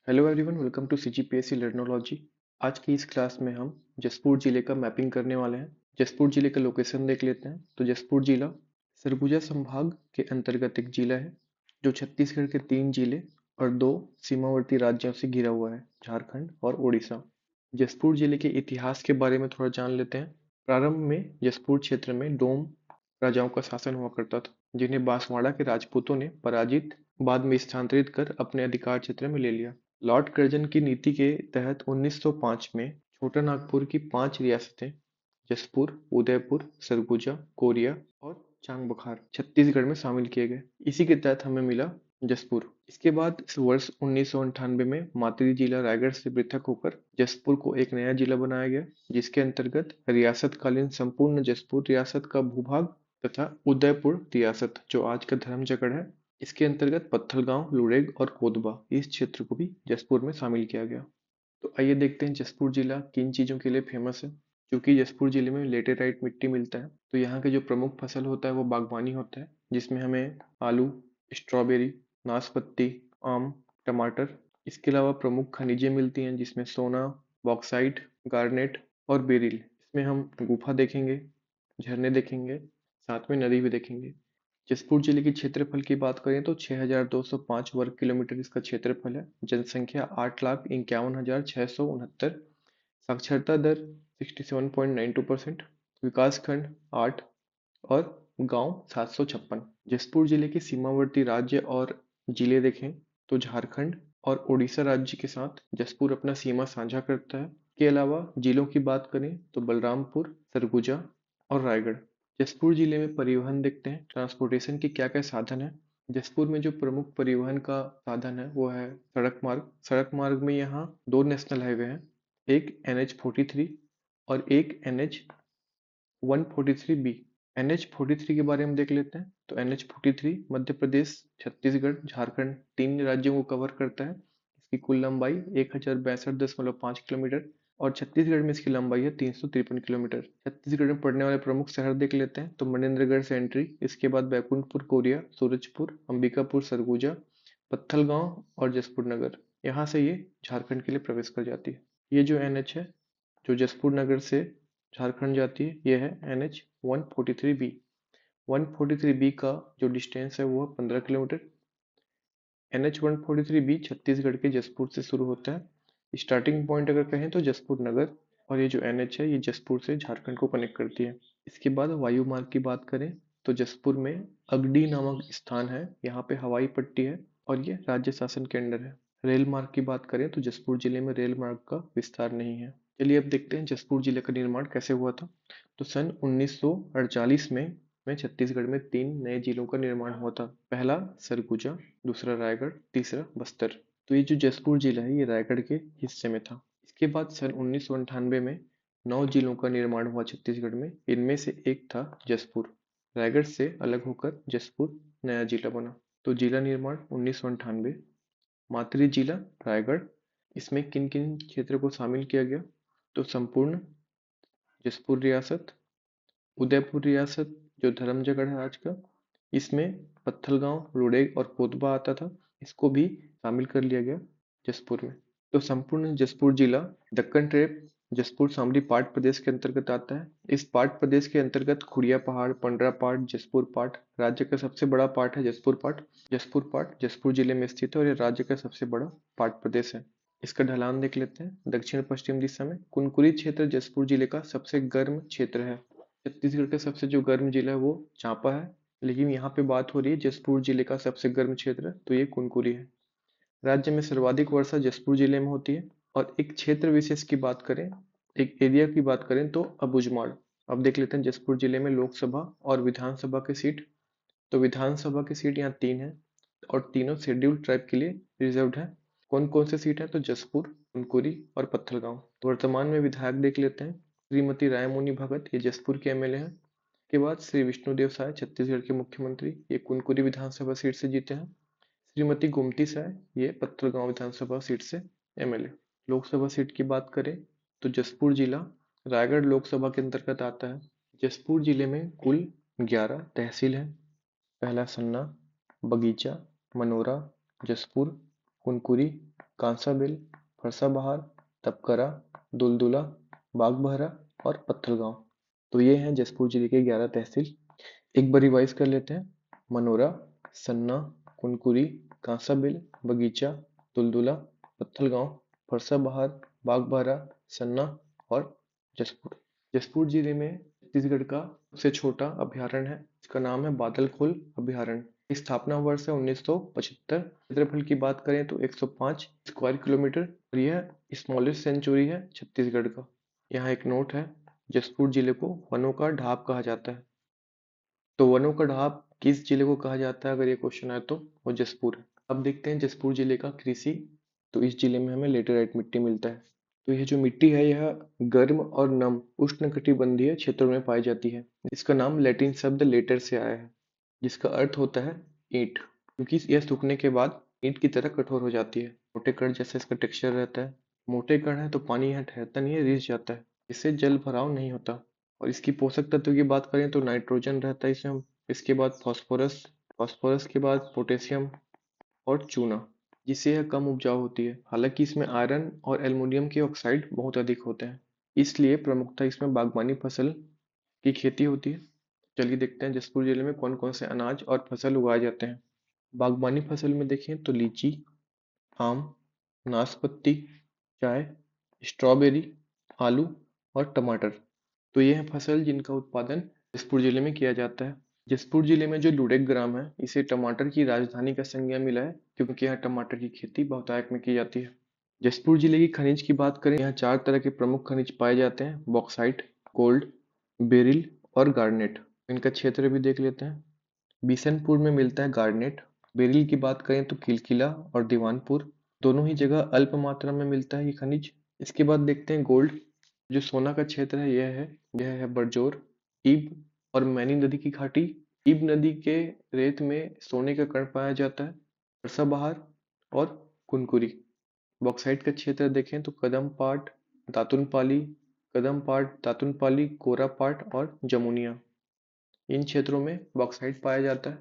Hello everyone, welcome to CGPSC Learnology. आज की इस क्लास में हम जसपुर जिले का मैपिंग करने वाले हैं। जसपुर जिले का लोकेशन देख लेते हैं। तो जसपुर जिला सरगुजा संभाग के अंतर्गत एक जिला है जो छत्तीसगढ़ के 3 जिले और 2 सीमावर्ती राज्यों से घिरा हुआ है, झारखंड और उड़ीसा। जसपुर जिले के इतिहास के बारे में थोड़ा जान लेते हैं। प्रारंभ में जसपुर क्षेत्र में डोम राजाओं का शासन हुआ करता था, जिन्हें बांसवाड़ा के राजपूतों ने पराजित बाद में स्थानांतरित कर अपने अधिकार क्षेत्र में ले लिया। लॉर्ड कर्जन की नीति के तहत 1905 में छोटा नागपुर की 5 रियासतें जसपुर, उदयपुर, सरगुजा, कोरिया और चांगबखार छत्तीसगढ़ में शामिल किए गए। इसी के तहत हमें मिला जसपुर। इसके बाद इस वर्ष 1998 में मातरी जिला रायगढ़ से पृथक होकर जसपुर को एक नया जिला बनाया गया, जिसके अंतर्गत रियासतकालीन संपूर्ण जसपुर रियासत का भूभाग तथा उदयपुर रियासत, जो आज का धर्मजयगढ़ है, इसके अंतर्गत पत्थलगांव, लुड़ेग और कोदबा, इस क्षेत्र को भी जसपुर में शामिल किया गया। तो आइए देखते हैं जसपुर जिला किन चीज़ों के लिए फेमस है। क्योंकि जसपुर जिले में लेटेराइट मिट्टी मिलता है, तो यहाँ के जो प्रमुख फसल होता है वो बागवानी होता है, जिसमें हमें आलू, स्ट्रॉबेरी, नाशपाती, आम, टमाटर, इसके अलावा प्रमुख खनिजें मिलती हैं, जिसमें सोना, बॉक्साइट, गार्नेट और बेरिल। इसमें हम गुफा देखेंगे, झरने देखेंगे, साथ में नदी भी देखेंगे। जसपुर जिले के क्षेत्रफल की बात करें तो 6,205 वर्ग किलोमीटर इसका क्षेत्रफल है। जनसंख्या 8,51,669। साक्षरता दर 67.92%। विकासखंड 8 और गांव 756। जसपुर जिले के सीमावर्ती राज्य और जिले देखें तो झारखंड और उड़ीसा राज्य के साथ जसपुर अपना सीमा साझा करता है। के अलावा जिलों की बात करें तो बलरामपुर, सरगुजा और रायगढ़। जसपुर जिले में परिवहन देखते हैं, ट्रांसपोर्टेशन के क्या क्या साधन है। जसपुर में जो प्रमुख परिवहन का साधन है वो है सड़क मार्ग। सड़क मार्ग में यहाँ 2 नेशनल हाईवे हैं, एक NH43 और एक NH143B। NH43 के बारे में देख लेते हैं। तो NH43 मध्य प्रदेश, छत्तीसगढ़, झारखंड, 3 राज्यों को कवर करता है। इसकी कुल लंबाई 1062.5 किलोमीटर और छत्तीसगढ़ में इसकी लंबाई है 353 किलोमीटर। छत्तीसगढ़ में पड़ने वाले प्रमुख शहर देख लेते हैं। तो मनेन्द्रगढ़ से एंट्री, इसके बाद बैकुंठपुर, कोरिया, सूरजपुर, अंबिकापुर, सरगुजा, पत्थलगांव और जसपुर नगर। यहाँ से ये झारखंड के लिए प्रवेश कर जाती है। ये जो NH है जो जसपुर नगर से झारखंड जाती है, ये है NH143B। 143B का जो डिस्टेंस है वो है 15 किलोमीटर। NH143B छत्तीसगढ़ के जसपुर से शुरू होता है। स्टार्टिंग पॉइंट अगर कहें तो जसपुर नगर, और ये जो NH है ये जसपुर से झारखंड को कनेक्ट करती है। इसके बाद वायु मार्ग की बात करें तो जसपुर में अगडी नामक स्थान है, यहाँ पे हवाई पट्टी है और ये राज्य शासन के अंडर है। रेल मार्ग की बात करें तो जसपुर जिले में रेल मार्ग का विस्तार नहीं है। चलिए अब देखते हैं जसपुर जिले का निर्माण कैसे हुआ था। तो सन 1948 में छत्तीसगढ़ में 3 नए जिलों का निर्माण हुआ था। पहला सरगुजा, दूसरा रायगढ़, तीसरा बस्तर। तो ये जो जसपुर जिला है ये रायगढ़ के हिस्से में था। इसके बाद सन 1998 में 9 जिलों का निर्माण हुआ छत्तीसगढ़ में। इनमें से एक था जसपुर। रायगढ़ से अलग होकर जसपुर नया जिला बना। तो जिला निर्माण 1998। मातरी जिला रायगढ़, इसमें किन किन क्षेत्र को शामिल किया गया। तो संपूर्ण जसपुर रियासत, उदयपुर रियासत जो धर्मजयगढ़ है आज का, इसमें पत्थलगांव, लुड़ेग और कोदबा आता था, इसको भी शामिल कर लिया गया जसपुर में। तो संपूर्ण जसपुर जिला दक्कन ट्रेप जसपुर सामरी पाट प्रदेश के अंतर्गत आता है। इस पाट प्रदेश के अंतर्गत खुड़िया पहाड़, पंडरा पाट, जसपुर पाट, राज्य का सबसे बड़ा पाट है जसपुर पाट। जसपुर पाट जसपुर जिले में स्थित है और ये राज्य का सबसे बड़ा पाट प्रदेश है। इसका ढलान देख लेते हैं। दक्षिण पश्चिम दिशा में कुनकुरी क्षेत्र जसपुर जिले का सबसे गर्म क्षेत्र है। छत्तीसगढ़ का सबसे जो गर्म जिला है वो चांपा है, लेकिन यहाँ पे बात हो रही है जसपुर जिले का सबसे गर्म क्षेत्र, तो ये कुनकुरी है। राज्य में सर्वाधिक वर्षा जसपुर जिले में होती है। और एक क्षेत्र विशेष की बात करें, एक एरिया की बात करें तो अबुझमाड़। अब देख लेते हैं जसपुर जिले में लोकसभा और विधानसभा की सीट। तो विधानसभा की सीट यहाँ 3 है और तीनों शेड्यूल्ड ट्राइब के लिए रिजर्व्ड है। कौन कौन से सीट है तो जसपुर, कुनकुरी और पत्थलगांव। वर्तमान में विधायक देख लेते हैं। श्रीमती रायमुनी भगत, ये जसपुर के MLA हैं। के बाद श्री विष्णुदेव साय, छत्तीसगढ़ के मुख्यमंत्री, ये कुनकुरी विधानसभा सीट से जीते हैं। श्रीमती गोमती साय, ये पत्थलगांव विधानसभा सीट से MLA। लोकसभा सीट की बात करें तो जसपुर जिला रायगढ़ लोकसभा के अंतर्गत आता है। जसपुर जिले में कुल 11 तहसील हैं। पहला सन्ना, बगीचा, मनोरा, जसपुर, कुनकुरी, कांसाबिल, फरसाबहार, तपकरा, दुलदुला, बागबहरा और पत्थलगांव। तो ये हैं जसपुर जिले के 11 तहसील। एक बार रिवाइज कर लेते हैं। मनोरा, सन्ना, कुनकुरी, कांसाबिल, बगीचा, दुलदुला, पत्थलगांव, फरसाबहार, बागबहरा, सन्ना और जसपुर। जसपुर जिले में छत्तीसगढ़ का सबसे छोटा अभ्यारण्य है, इसका नाम है बादलखोल अभ्यारण्य। स्थापना वर्ष है 1975। क्षेत्रफल की बात करें तो 105 स्क्वायर किलोमीटर और यह स्मॉलेस्ट सेंचुरी है छत्तीसगढ़ का। यहाँ एक नोट है, जसपुर जिले को वनों का ढाब कहा जाता है। तो वनों का ढाब किस जिले को कहा जाता है, अगर ये क्वेश्चन आए तो वो जसपुर है। अब देखते हैं जसपुर जिले का कृषि। तो इस जिले में हमें लेटेराइट मिट्टी मिलता है। तो यह जो मिट्टी है यह गर्म और नम उष्णकटिबंधीय क्षेत्रों में पाई जाती है। इसका नाम लैटिन शब्द लेटर से आया है, जिसका अर्थ होता है ईंट, क्योंकि यह सूखने के बाद ईंट की तरह कठोर हो जाती है। मोटे कण जैसा इसका टेक्सचर रहता है। मोटे कण है तो पानी यहाँ ठहरता नहीं है, रिस जाता है, इससे जल भराव नहीं होता। और इसकी पोषक तत्व की बात करें तो नाइट्रोजन रहता है इसमें, इसके बाद फास्फोरस, फास्फोरस के बाद पोटेशियम और चूना, जिससे यह कम उपजाऊ होती है। हालांकि इसमें आयरन और एल्युमिनियम के ऑक्साइड बहुत अधिक होते हैं, इसलिए प्रमुखता इसमें बागवानी फसल की खेती होती है। चलिए देखते हैं जसपुर जिले में कौन कौन से अनाज और फसल उगाए जाते हैं। बागवानी फसल में देखें तो लीची, आम, नाशपाती, चाय, स्ट्रॉबेरी, आलू और टमाटर। तो ये है फसल जिनका उत्पादन जसपुर जिले में किया जाता है। जसपुर जिले में जो लुडेक ग्राम है, इसे टमाटर की राजधानी का संज्ञा मिला है, क्योंकि यहाँ टमाटर की खेती बहुतायत में की जाती है। जसपुर जिले की खनिज की बात करें, यहाँ 4 तरह के प्रमुख खनिज पाए जाते हैं: बॉक्साइट, गोल्ड, बेरिल और गार्नेट। इनका क्षेत्र भी देख लेते हैं। बिशनपुर में मिलता है गार्नेट। बेरिल की बात करें तो किलकिला और दीवानपुर, दोनों ही जगह अल्प मात्रा में मिलता है ये खनिज। इसके बाद देखते हैं गोल्ड। जो सोना का क्षेत्र है यह है बरजोर, ईब और मैनी नदी की घाटी। ईब नदी के रेत में सोने का कण पाया जाता है। परसाबहार और कुनकुरी। बॉक्साइट का क्षेत्र देखें तो कदमपाट, दातुनपाली, कदमपाट, दातुनपाली, कोरापाट और जमुनिया, इन क्षेत्रों में बॉक्साइट पाया जाता है।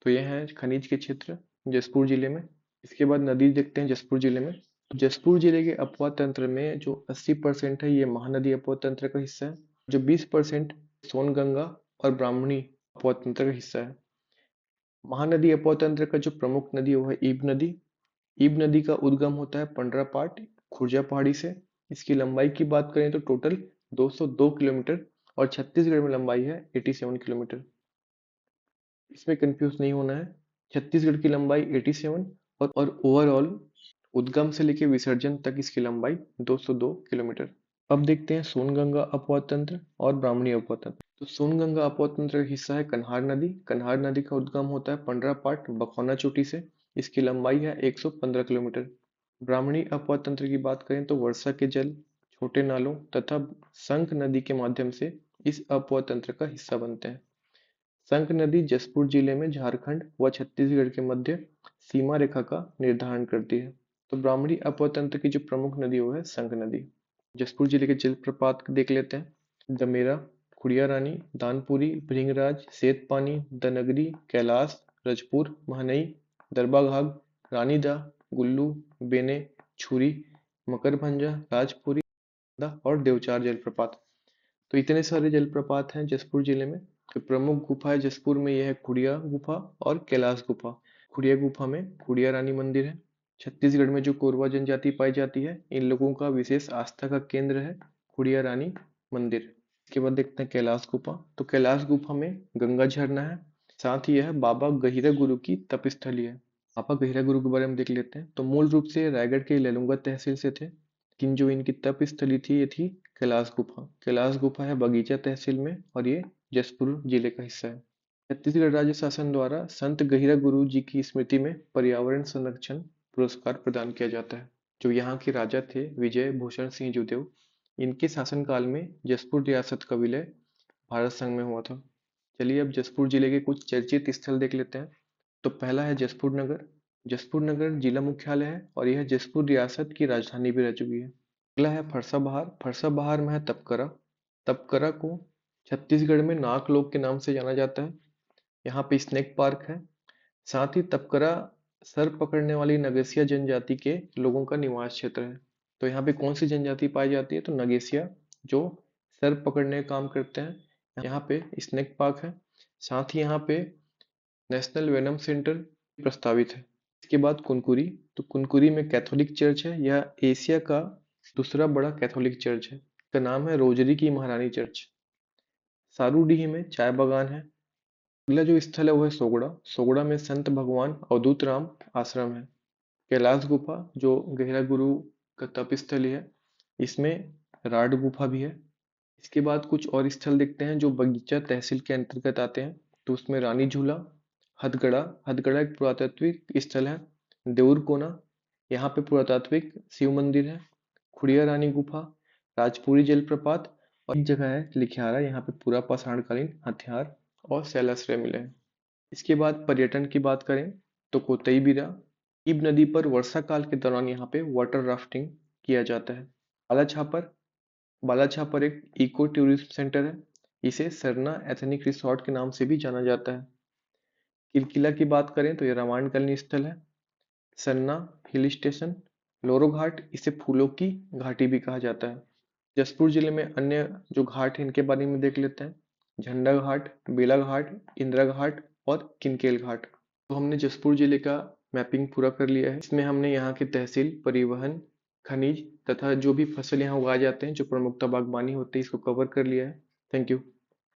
तो यह है खनिज के क्षेत्र जसपुर जिले में। इसके बाद नदी देखते हैं जसपुर जिले में। जसपुर जिले के अपवा तंत्र में जो 80% है ये महानदी अपवा तंत्र का हिस्सा है। जो 20% सोनगंगा और ब्राह्मणी अपवा तंत्र का हिस्सा है। महानदी अपवा तंत्र का जो प्रमुख नदी है वो है ईब नदी। ईब नदी का उद्गम होता है पंडरापाट खुर्जा पहाड़ी से। इसकी लंबाई की बात करें तो टोटल 202 किलोमीटर और छत्तीसगढ़ में लंबाई है 87 किलोमीटर। इसमें कंफ्यूज नहीं होना है। छत्तीसगढ़ की लंबाई 87 और ओवरऑल उद्गम से लेकर विसर्जन तक इसकी लंबाई 202 किलोमीटर। अब देखते हैं सोनगंगा अपवा तंत्र और ब्राह्मणी अपवा तंत्र। तो सोनगंगा अपवा तंत्र का हिस्सा है कन्हार नदी। कन्हार नदी का उद्गम होता है पंडरापाट बखौना चोटी से। इसकी लंबाई है 115 किलोमीटर। ब्राह्मणी अपवा तंत्र की बात करें तो वर्षा के जल, छोटे नालों तथा संक नदी के माध्यम से इस अपवा तंत्र का हिस्सा बनते हैं। संक नदी जसपुर जिले में झारखंड व छत्तीसगढ़ के मध्य सीमा रेखा का निर्धारण करती है। तो ब्राह्मणी अपतंत्र की जो प्रमुख नदी वो है संक नदी। जसपुर जिले के जलप्रपात देख लेते हैं। दमेरा, खुड़िया रानी, दानपुरी, भृंगराज, सेतपानी, दनगरी, कैलाश, रजपुर, महनई, दरबाघाग, रानीदा, गुल्लू, बेने, छुरी, मकरभंजा, राजपुरी और देवचार जलप्रपात। तो इतने सारे जलप्रपात हैं जसपुर जिले में। तो प्रमुख गुफा है जसपुर में, यह है खुड़िया गुफा और कैलाश गुफा। खुड़िया गुफा में खुड़िया रानी मंदिर है। छत्तीसगढ़ में जो कोरवा जनजाति पाई जाती है, इन लोगों का विशेष आस्था का केंद्र है खुड़िया रानी मंदिर। इसके बाद देखते हैं कैलाश गुफा। तो कैलाश गुफा में गंगा झरना है, साथ ही यह बाबा गहिरा गुरु की तपस्थली है। बाबा गहिरा गुरु के बारे में देख लेते हैं। तो मूल रूप से रायगढ़ के लैलूंगा तहसील से थे, लेकिन जो इनकी तप स्थली थी ये थी कैलाश गुफा। कैलाश गुफा है बगीचा तहसील में और ये जसपुर जिले का हिस्सा है। छत्तीसगढ़ राज्य शासन द्वारा संत गहिरा गुरु जी की स्मृति में पर्यावरण संरक्षण पुरस्कार प्रदान किया जाता है। जो यहाँ के राजा थे विजय भूषण सिंह जुदेव, इनके शासनकाल में जसपुर रियासत का विलय भारत संघ में हुआ था। चलिए अब जसपुर जिले के कुछ चर्चित स्थल देख लेते हैं। तो पहला है जसपुर नगर। जसपुर नगर जिला मुख्यालय है और यह जसपुर रियासत की राजधानी भी रह चुकी है। अगला है फरसाबहार। फरसाबहार में है तपकरा। तपकरा को छत्तीसगढ़ में नागलोक के नाम से जाना जाता है। यहाँ पे स्नेक पार्क है। साथ ही तपकरा सर्प पकड़ने वाली नगेसिया जनजाति के लोगों का निवास क्षेत्र है। तो यहाँ पे कौन सी जनजाति पाई जाती है? तो नगेसिया, जो सर्प पकड़ने का काम करते हैं। यहाँ पे स्नेक पार्क है, साथ ही यहाँ पे नेशनल वेनम सेंटर प्रस्तावित है। इसके बाद कुनकुरी, तो कुनकुरी में कैथोलिक चर्च है। यह एशिया का दूसरा बड़ा कैथोलिक चर्च है। इसका नाम है रोजरी की महारानी चर्च। सारूडीह में चाय बागान है। अगला जो स्थल है वो है सोगड़ा। सोगड़ा में संत भगवान अवधूत राम आश्रम है। कैलाश गुफा, जो गहरा गुरु का तप स्थली है, इसमें राड गुफा भी है। इसके बाद कुछ और स्थल देखते हैं जो बगीचा तहसील के अंतर्गत आते हैं। तो उसमें रानी झूला, हथगड़ा। हथगड़ा एक पुरातात्विक स्थल है। देउर कोना, यहाँ पे पुरातात्विक शिव मंदिर है। खुड़िया रानी गुफा, राजपुरी जलप्रपात, और एक जगह है लिखियारा, यहाँ पे पूरा पाषाणकालीन हथियार और शैलाश्रय मिले हैं। इसके बाद पर्यटन की बात करें तो कोतई बिरा, ईब नदी पर वर्षा काल के दौरान यहाँ पे वाटर राफ्टिंग किया जाता है। बाला छापर, बाला छापर एक इको टूरिज्म सेंटर है। इसे सरना एथनिक रिसोर्ट के नाम से भी जाना जाता है। किलकिला की बात करें तो यह रोमांचकारी स्थल है। सन्ना हिल स्टेशन, लोरो घाट, इसे फूलों की घाटी भी कहा जाता है। जसपुर जिले में अन्य जो घाट हैं इनके बारे में देख लेते हैं। झंडा घाट, बेला घाट, इंदिरा घाट और किनकेल घाट। तो हमने जसपुर जिले का मैपिंग पूरा कर लिया है। इसमें हमने यहाँ के तहसील, परिवहन, खनिज तथा जो भी फसल यहाँ उगाए जाते हैं, जो प्रमुखता बागवानी होती है, इसको कवर कर लिया है। Thank you.